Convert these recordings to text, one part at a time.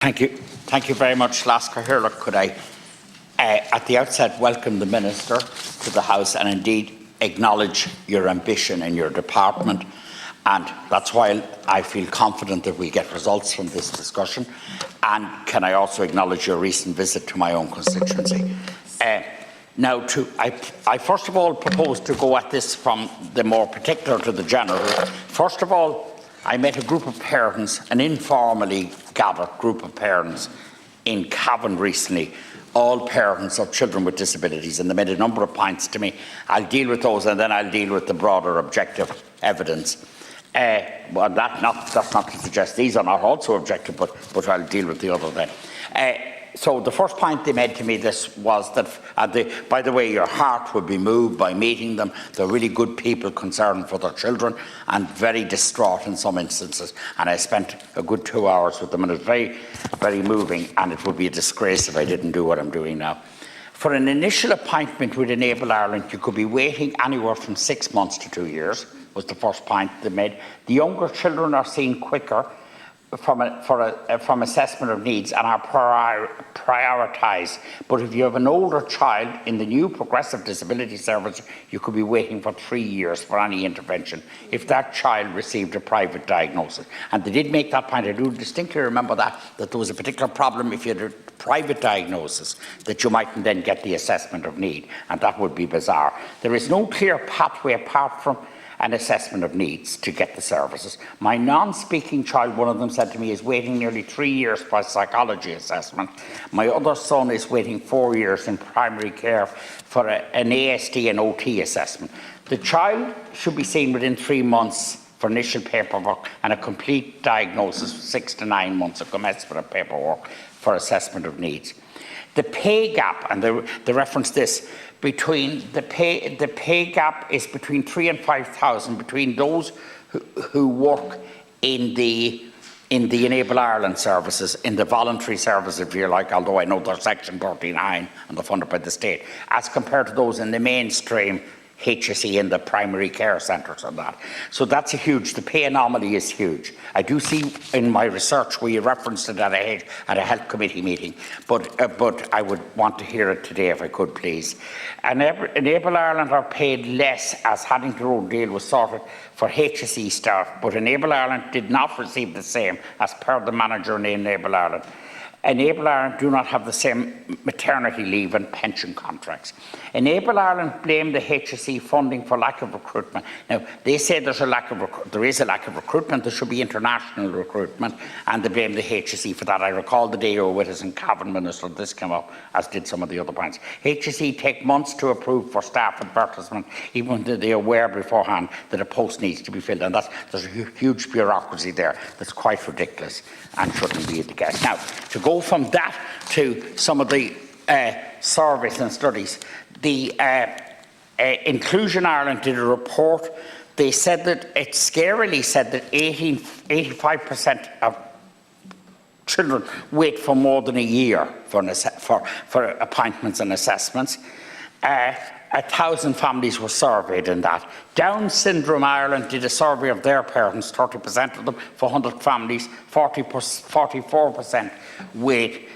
Thank you. Thank you very much, Lasker Hirlock. Could I, at the outset, welcome the Minister to the House and indeed acknowledge your ambition in your department. And that's why I feel confident that we get results from this discussion. And can I also acknowledge your recent visit to my own constituency? Now, I first of all propose to go at this from the more particular to the general. First of all, I met a group of parents, an informally gathered group of parents in Cavan recently, all parents of children with disabilities, and they made a number of points to me. I'll deal with those and then I'll deal with the broader objective evidence. Well, that's not to suggest these are not also objective, but I'll deal with the other then. So the first point they made to me was that, by the way, your heart would be moved by meeting them. They're really good people concerned for their children and very distraught in some instances. And I spent a good 2 hours with them, and it was very, very moving, and it would be a disgrace if I didn't do what I'm doing now. For an initial appointment with Enable Ireland, you could be waiting anywhere from 6 months to 2 years, was the first point they made. The younger children are seen quicker from assessment of needs and are prioritised. But if you have an older child in the new Progressive Disability Service, you could be waiting for 3 years for any intervention if that child received a private diagnosis. And they did make that point. I do distinctly remember that there was a particular problem if you had a private diagnosis, that you mightn't then get the assessment of need, and that would be bizarre. There is no clear pathway apart from an assessment of needs to get the services. My non-speaking child, one of them said to me, is waiting nearly 3 years for a psychology assessment. My other son is waiting 4 years in primary care for an ASD and OT assessment. The child should be seen within 3 months for initial paperwork and a complete diagnosis, 6 to 9 months of commencement of paperwork for assessment of needs. The pay gap, and they reference this, between the pay gap is between 3,000 and 5,000 between those who work in the Enable Ireland services, in the voluntary service, if you like, although I know they're Section 39 and they're funded by the state, as compared to those in the mainstream HSE and the primary care centres and that. So that's the pay anomaly is huge. I do see in my research where you referenced it at a health committee meeting, but I would want to hear it today if I could, please. Enable Ireland are paid less as Haddington Road deal was sorted for HSE staff, but Enable Ireland did not receive the same as per the manager in Enable Ireland. Enable Ireland do not have the same maternity leave and pension contracts. Enable Ireland blame the HSE funding for lack of recruitment. Now, they say there is a lack of recruitment, there should be international recruitment, and they blame the HSE for that. I recall the day you were with us in Cavan, Minister, this came up, as did some of the other points. HSE take months to approve for staff advertisement, even though they are aware beforehand that a post needs to be filled, and there's a huge bureaucracy there that's quite ridiculous and shouldn't be the case. Now, to go from that to some of the surveys and studies, the Inclusion Ireland did a report. They said that, it scarily said that 85% of children wait for more than a year for appointments and assessments. 1,000 families were surveyed in that. Down Syndrome Ireland did a survey of their parents, 30% of them, for 100 families, 44% wait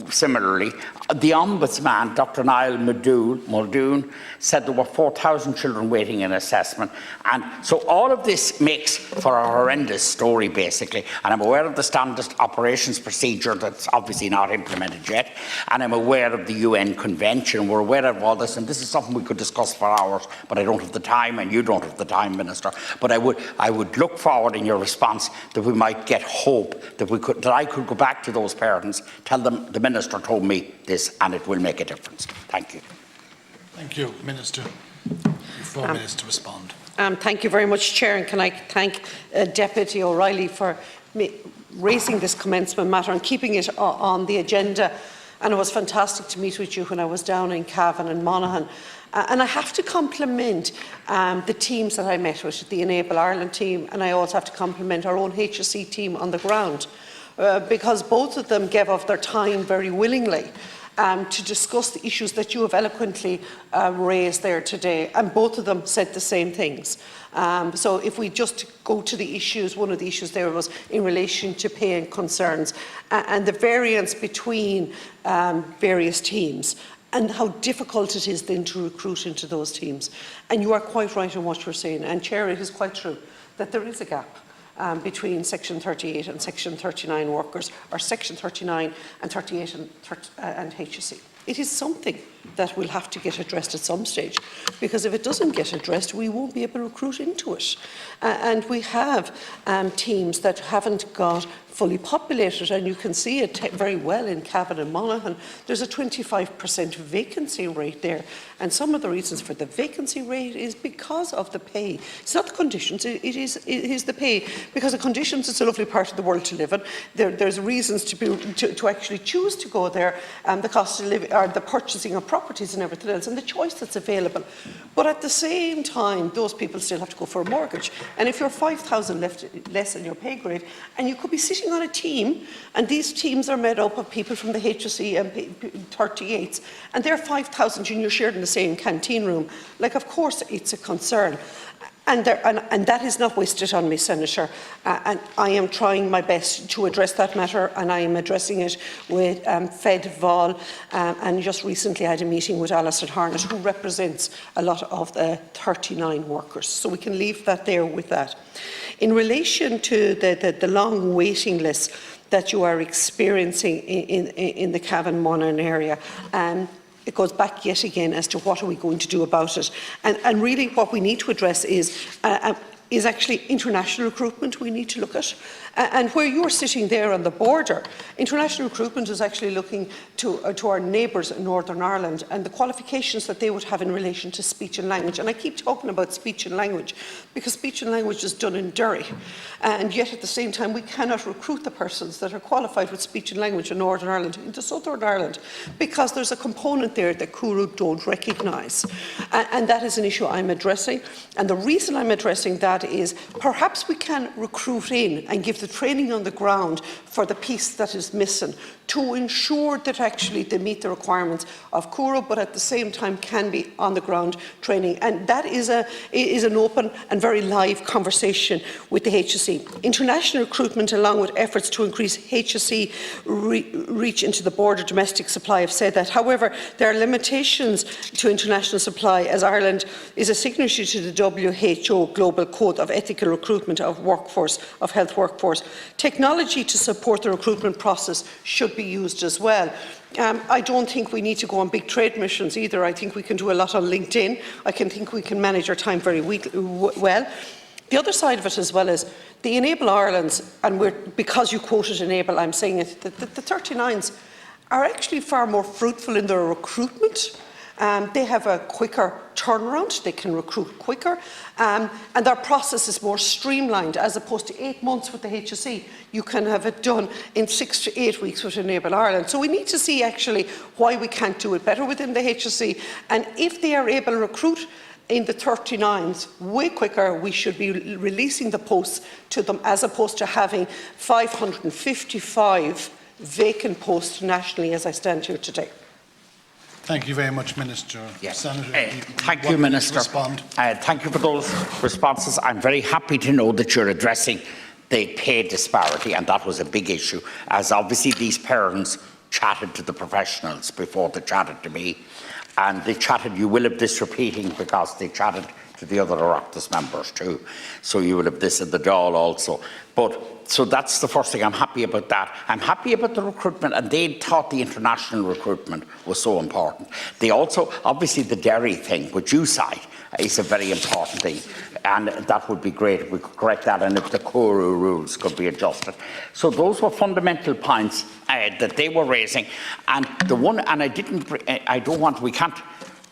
similarly. The Ombudsman, Dr. Niall Muldoon, said there were 4,000 children waiting in assessment. And so all of this makes for a horrendous story, basically. And I'm aware of the standard operations procedure that's obviously not implemented yet. And I'm aware of the UN Convention. We're aware of all this. And this is something we could discuss for hours, but I don't have the time, and you don't have the time, Minister. But I would look forward in your response that we might get hope, that I could go back to those parents, tell them the Minister told me this, and it will make a difference. Thank you. Thank you, Minister. 4 minutes to respond. Thank you very much, Chair, and can I thank Deputy O'Reilly for raising this commencement matter and keeping it on the agenda. And it was fantastic to meet with you when I was down in Cavan and Monaghan. And I have to compliment the teams that I met with, the Enable Ireland team, and I also have to compliment our own HSE team on the ground. Because both of them gave of their time very willingly to discuss the issues that you have eloquently raised there today, and both of them said the same things. So if we just go to the issues, one of the issues there was in relation to pay and concerns and the variance between various teams, and how difficult it is then to recruit into those teams. And you are quite right in what you're saying. And Chair, it is quite true that there is a gap between Section 38 and Section 39 workers, or Section 39 and 38 and HSE. It is something that will have to get addressed at some stage, because if it doesn't get addressed, we won't be able to recruit into it. And we have teams that haven't got fully populated, and you can see it very well in Cavan and Monaghan. There's a 25% vacancy rate there, and some of the reasons for the vacancy rate is because of the pay. It's not the conditions, it is the pay, because the conditions, it's a lovely part of the world to live in. There's reasons to actually choose to go there, the cost of living, or the purchasing of properties and everything else, and the choice that's available. But at the same time, those people still have to go for a mortgage. And if you're 5,000 less in your pay grade, and you could be sitting on a team, and these teams are made up of people from the HSE and 38s, and they're 5,000 and you're sharing the same canteen room, like, of course it's a concern. And that is not wasted on me, Senator. And I am trying my best to address that matter, and I am addressing it with Fed Vol, and just recently I had a meeting with Alison Harnett, who represents a lot of the 39 workers. So we can leave that there with that. In relation to the long waiting list that you are experiencing in the Cavan Monaghan area, it goes back yet again as to what are we going to do about it. And really what we need to address is actually international recruitment we need to look at. And where you're sitting there on the border, international recruitment is actually looking to our neighbours in Northern Ireland and the qualifications that they would have in relation to speech and language. And I keep talking about speech and language because speech and language is done in Derry. And yet at the same time, we cannot recruit the persons that are qualified with speech and language in Northern Ireland into Southern Ireland, because there's a component there that Curu don't recognise. And that is an issue I'm addressing. And the reason I'm addressing that is perhaps we can recruit in and give the training on the ground for the piece that is missing to ensure that actually they meet the requirements of Curu, but at the same time can be on the ground training. And that is an open and very live conversation with the HSE. International recruitment, along with efforts to increase HSE reach into the border domestic supply, have said that. However, there are limitations to international supply, as Ireland is a signatory to the WHO Global Code of Ethical Recruitment of Health Workforce. Technology to support the recruitment process should be used as well. I don't think we need to go on big trade missions either. I think we can do a lot on LinkedIn. I think we can manage our time very well. The other side of it as well is the Enable Irelands, and because you quoted Enable, I'm saying it, the 39s are actually far more fruitful in their recruitment. They have a quicker turnaround, they can recruit quicker, and their process is more streamlined, as opposed to 8 months with the HSE. You can have it done in 6 to 8 weeks with Enable Ireland. So we need to see actually why we can't do it better within the HSE, and if they are able to recruit in the 39s way quicker, we should be releasing the posts to them, as opposed to having 555 vacant posts nationally as I stand here today. Thank you very much, Minister. Yes. Senator, thank you, Minister. Thank you for those responses. I'm very happy to know that you're addressing the pay disparity, and that was a big issue, as obviously these parents chatted to the professionals before they chatted to me, and they chatted, you will have this repeating because they chatted to the other Oireachtas members too, so you will have this in the Dáil also. So that's the first thing. I'm happy about that. I'm happy about the recruitment, and they thought the international recruitment was so important. They also, obviously the Derry thing, which you cite, is a very important thing, and that would be great if we could correct that, and if the Curu rules could be adjusted. So those were fundamental points that they were raising, and the one, and we can't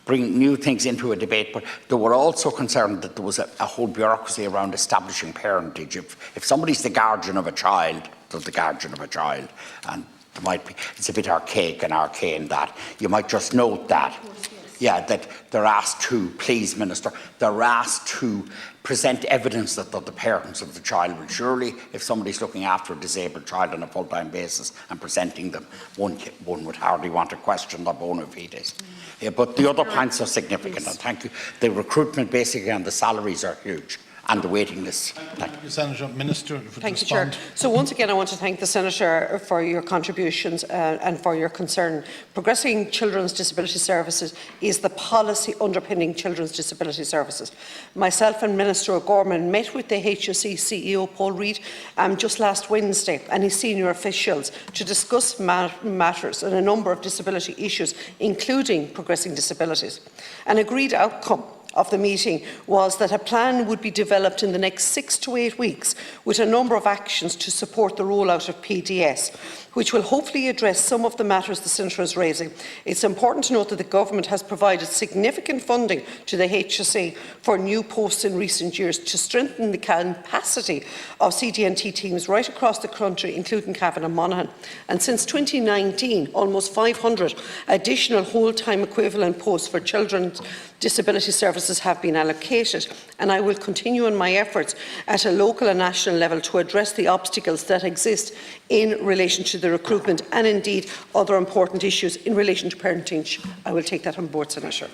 bring new things into a debate, but they were also concerned that there was a whole bureaucracy around establishing parentage. If somebody's the guardian of a child, they're the guardian of a child, and there might be, it's a bit archaic and arcane that. You might just note that. that they're asked to, please, Minister, they're asked to present evidence that they're the parents of the child. Well, surely, if somebody's looking after a disabled child on a full-time basis and presenting them, one would hardly want to question their bona fides. But the other points are significant, and thank you. The recruitment, basically, and the salaries are huge, and the waiting list. Thank you, Senator. Minister, if Thank you, Chair. So once again, I want to thank the Senator for your contributions and for your concern. Progressing Children's Disability Services is the policy underpinning Children's Disability Services. Myself and Minister O'Gorman met with the HSE CEO, Paul Reid, just last Wednesday, and his senior officials to discuss matters and a number of disability issues, including progressing disabilities. An agreed outcome of the meeting was that a plan would be developed in the next 6 to 8 weeks with a number of actions to support the rollout of PDS, which will hopefully address some of the matters the Senator is raising. It's important to note that the Government has provided significant funding to the HSE for new posts in recent years to strengthen the capacity of CDNT teams right across the country, including Cavan and Monaghan. And since 2019, almost 500 additional whole-time equivalent posts for children's disability services have been allocated, and I will continue in my efforts at a local and national level to address the obstacles that exist in relation to the recruitment and indeed other important issues in relation to parentage. I will take that on board, Senator.